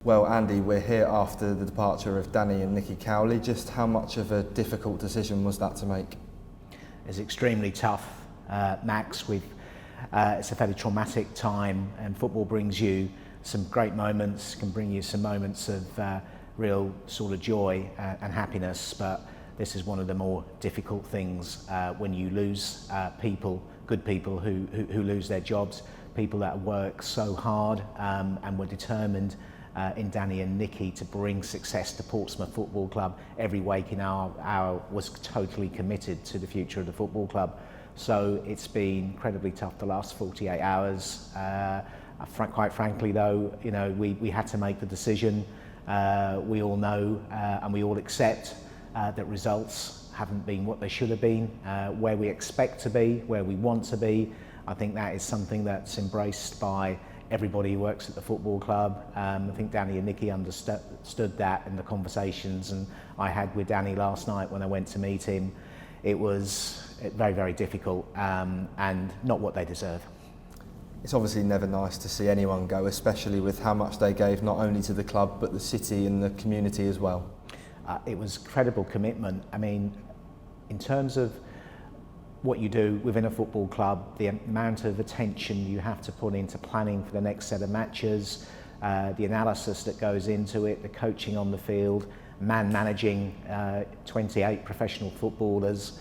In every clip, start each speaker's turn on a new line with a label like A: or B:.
A: Well, Andy, we're here after the departure of Danny and Nicky Cowley. Just how much of a difficult decision was that to make?
B: It's extremely tough, Max. It's a fairly traumatic time, and football brings you some great moments, can bring you some moments of real sort of joy and happiness, but this is one of the more difficult things when you lose people, good people who lose their jobs, people that work so hard and were determined in Danny and Nicky to bring success to Portsmouth Football Club. Every waking hour was totally committed to the future of the football club. So it's been incredibly tough the last 48 hours. Quite frankly though, you know, we had to make the decision. We all know and we all accept that results haven't been what they should have been, where we expect to be, where we want to be. I think that is something that's embraced by everybody who works at the football club. I think Danny and Nicky understood that in the conversations and I had with Danny last night when I went to meet him. It was very, very difficult and not what they deserve.
A: It's obviously never nice to see anyone go, especially with how much they gave not only to the club but the city and the community as well.
B: It was credible commitment. I mean, in terms of what you do within a football club, the amount of attention you have to put into planning for the next set of matches, the analysis that goes into it, the coaching on the field, managing 28 professional footballers,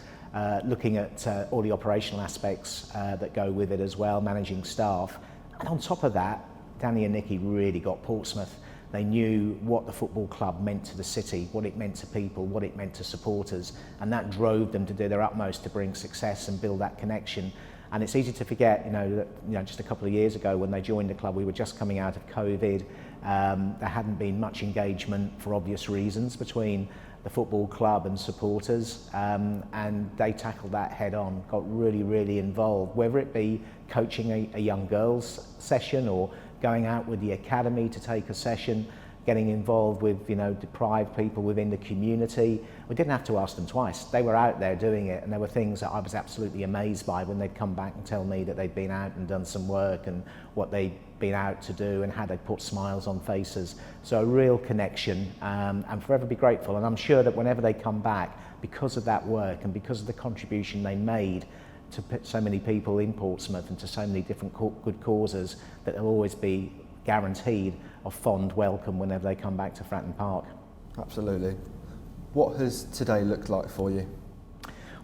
B: looking at all the operational aspects that go with it as well, managing staff. And on top of that, Danny and Nicky really got Portsmouth. They knew what the football club meant to the city, what it meant to people, what it meant to supporters, and that drove them to do their utmost to bring success and build that connection. And it's easy to forget, that just a couple of years ago when they joined the club, we were just coming out of COVID. There hadn't been much engagement for obvious reasons between the football club and supporters, and they tackled that head on, got really, really involved, whether it be coaching a young girls session or going out with the academy to take a session, getting involved with deprived people within the community. We didn't have to ask them twice. They were out there doing it, and there were things that I was absolutely amazed by when they'd come back and tell me that they'd been out and done some work and what they'd been out to do and how they'd put smiles on faces. So a real connection, and forever be grateful. And I'm sure that whenever they come back, because of that work and because of the contribution they made to so many people in Portsmouth and to so many different good causes, that they'll always be guaranteed a fond welcome whenever they come back to Fratton Park.
A: Absolutely. What has today looked like for you?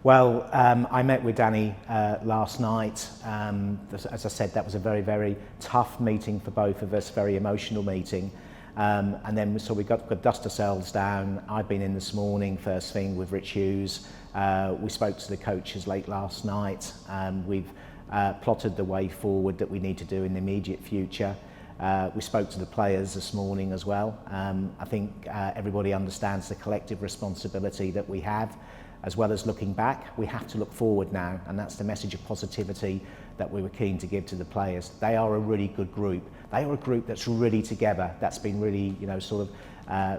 B: Well, I met with Danny last night. As I said, that was a very, very tough meeting for both of us, very emotional meeting. And then so we got to dust ourselves down. I've been in this morning, first thing, with Rich Hughes. We spoke to the coaches late last night. We've plotted the way forward that we need to do in the immediate future. We spoke to the players this morning as well. I think everybody understands the collective responsibility that we have. As well as looking back, we have to look forward now, and that's the message of positivity that we were keen to give to the players. They are a really good group. They are a group that's really together. That's been really,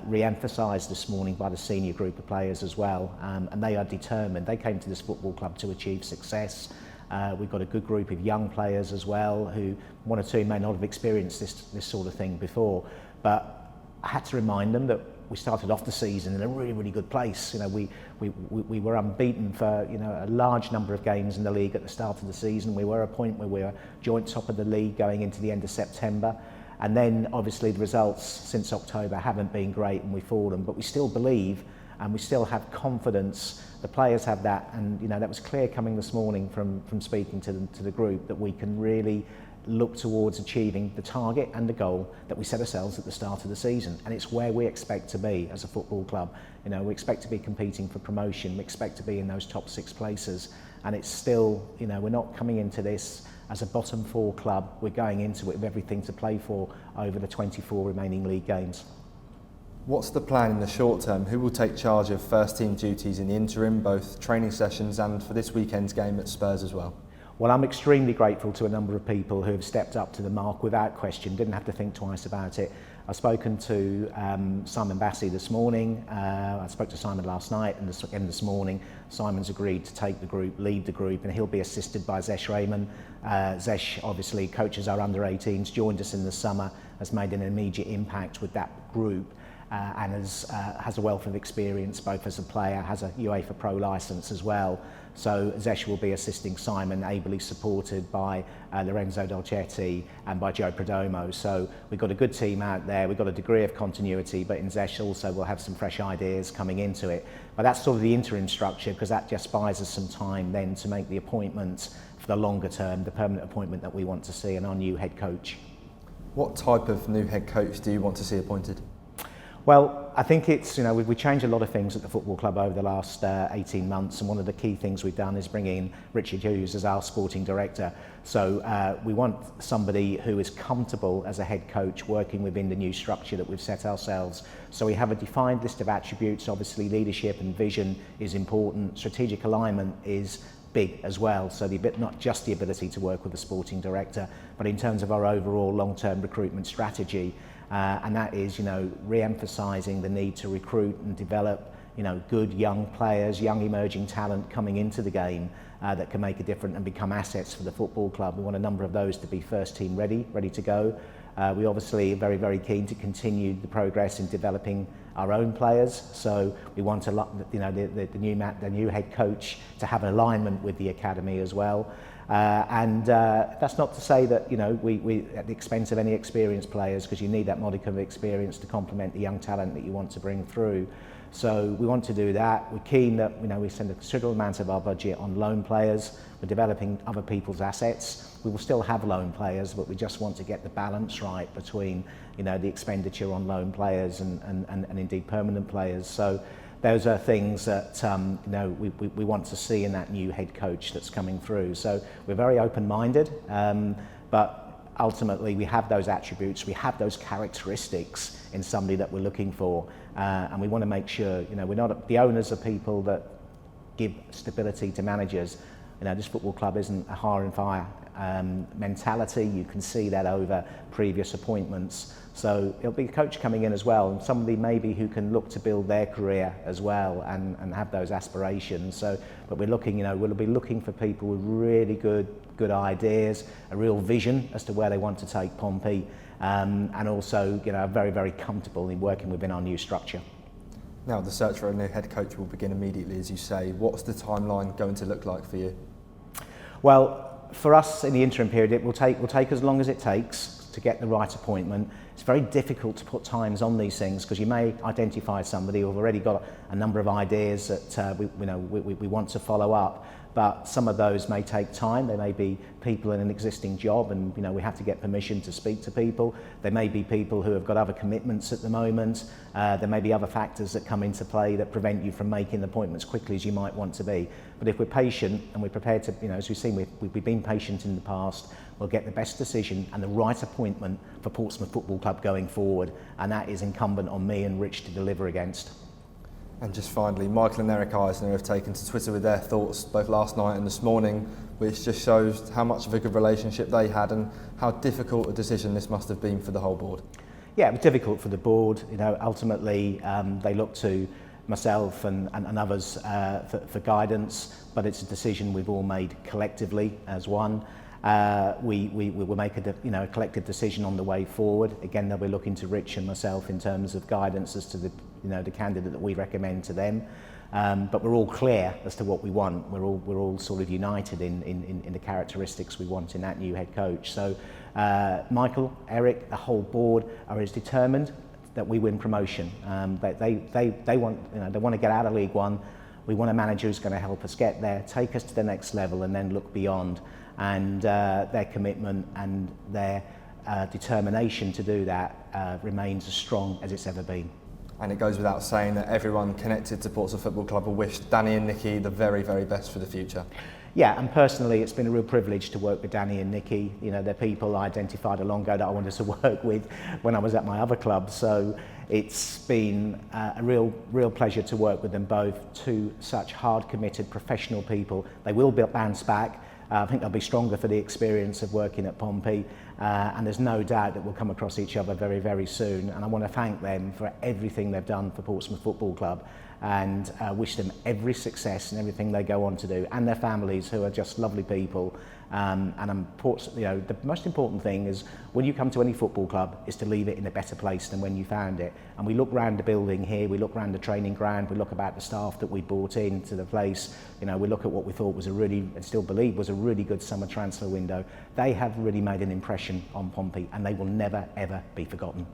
B: re-emphasised this morning by the senior group of players as well, and they are determined. They came to this football club to achieve success. We've got a good group of young players as well, who one or two may not have experienced this sort of thing before, but I had to remind them that we started off the season in a really, really good place. We were unbeaten for a large number of games in the league at the start of the season. We were at a point where we were joint top of the league going into the end of September. And then obviously the results since October haven't been great and we've fallen, but we still believe and we still have confidence. The players have that, and that was clear coming this morning from speaking to the group, that we can really look towards achieving the target and the goal that we set ourselves at the start of the season, and it's where we expect to be as a football club. We expect to be competing for promotion, we expect to be in those top 6 places, and it's still, we're not coming into this as a bottom 4 club. We're going into it with everything to play for over the 24 remaining league games.
A: What's the plan in the short term? Who will take charge of first team duties in the interim, both training sessions and for this weekend's game at Spurs as well?
B: Well, I'm extremely grateful to a number of people who have stepped up to the mark without question, didn't have to think twice about it. I've spoken to Simon Bassey this morning, I spoke to Simon last night, and again this morning. Simon's agreed to take the group, lead the group, and he'll be assisted by Zesh Raymond. Zesh obviously coaches our under-18s, joined us in the summer, has made an immediate impact with that group. And has a wealth of experience both as a player, has a UEFA Pro licence as well. So Zesh will be assisting Simon, ably supported by Lorenzo Dolcetti and by Joe Perdomo. So we've got a good team out there, we've got a degree of continuity, but in Zesh also we'll have some fresh ideas coming into it. But that's sort of the interim structure, because that just buys us some time then to make the appointments for the longer term, the permanent appointment that we want to see, and our new head coach.
A: What type of new head coach do you want to see appointed?
B: Well, I think it's, we changed a lot of things at the football club over the last 18 months, and one of the key things we've done is bring in Richard Hughes as our sporting director. So we want somebody who is comfortable as a head coach working within the new structure that we've set ourselves. So we have a defined list of attributes. Obviously leadership and vision is important, strategic alignment is big as well, so not just the ability to work with the sporting director, but in terms of our overall long-term recruitment strategy. And that is, re-emphasising the need to recruit and develop, good young players, young emerging talent coming into the game that can make a difference and become assets for the football club. We want a number of those to be first team ready to go. We obviously are very, very keen to continue the progress in developing our own players. So we want the new head coach to have an alignment with the academy as well. And that's not to say that we at the expense of any experienced players, because you need that modicum of experience to complement the young talent that you want to bring through. So we want to do that. We're keen that we spend a considerable amount of our budget on loan players. We're developing other people's assets. We will still have loan players, but we just want to get the balance right between the expenditure on loan players and indeed permanent players. So those are things that we want to see in that new head coach that's coming through. So we're very open-minded, but ultimately we have those attributes, we have those characteristics in somebody that we're looking for, and we want to make sure we're not the owners are people that give stability to managers. This football club isn't a hire and fire mentality. You can see that over previous appointments. So it'll be a coach coming in as well, and somebody maybe who can look to build their career as well and have those aspirations. So, but we're looking, we'll be looking for people with really good ideas, a real vision as to where they want to take Pompey, and also, very, very comfortable in working within our new structure.
A: Now, the search for a new head coach will begin immediately, as you say. What's the timeline going to look like for you?
B: Well, for us in the interim period, it will take as long as it takes to get the right appointment. It's very difficult to put times on these things, because you may identify somebody who've already got a number of ideas that we want to follow up, but some of those may take time. There may be people in an existing job, and we have to get permission to speak to people. There may be people who have got other commitments at the moment. There may be other factors that come into play that prevent you from making appointments quickly as you might want to be. But if we're patient and we're prepared to, as we've seen, we've been patient in the past, we'll get the best decision and the right appointment for Portsmouth Football Club going forward, and that is incumbent on me and Rich to deliver against.
A: And just finally, Michael and Eric Eisner have taken to Twitter with their thoughts both last night and this morning, which just shows how much of a good relationship they had and how difficult a decision this must have been for the whole board. Yeah,
B: it was difficult for the board. Ultimately they looked to myself and others for guidance, but it's a decision we've all made collectively as one. We will make a collective decision on the way forward. Again, they'll be looking to Rich and myself in terms of guidance as to the candidate that we recommend to them. But we're all clear as to what we want. We're all sort of united in the characteristics we want in that new head coach. So Michael, Eric, the whole board are as determined that we win promotion. They want to get out of League One. We want a manager who's going to help us get there, take us to the next level, and then look beyond. And their commitment and their determination to do that remains as strong as it's ever been.
A: And it goes without saying that everyone connected to Portsmouth Football Club will wish Danny and Nicky the very, very best for the future.
B: Yeah, and personally it's been a real privilege to work with Danny and Nicky. They're people I identified a long ago that I wanted to work with when I was at my other club. So it's been a real pleasure to work with them both, two such hard committed professional people. They will bounce back. I think they'll be stronger for the experience of working at Pompey, and there's no doubt that we'll come across each other very, very soon. And I want to thank them for everything they've done for Portsmouth Football Club, and wish them every success in everything they go on to do, and their families, who are just lovely people. The most important thing is when you come to any football club is to leave it in a better place than when you found it. And we look around the building here, we look around the training ground, we look about the staff that we brought in to the place. We look at what we thought was and still believe was a really good summer transfer window. They have really made an impression on Pompey, and they will never ever be forgotten.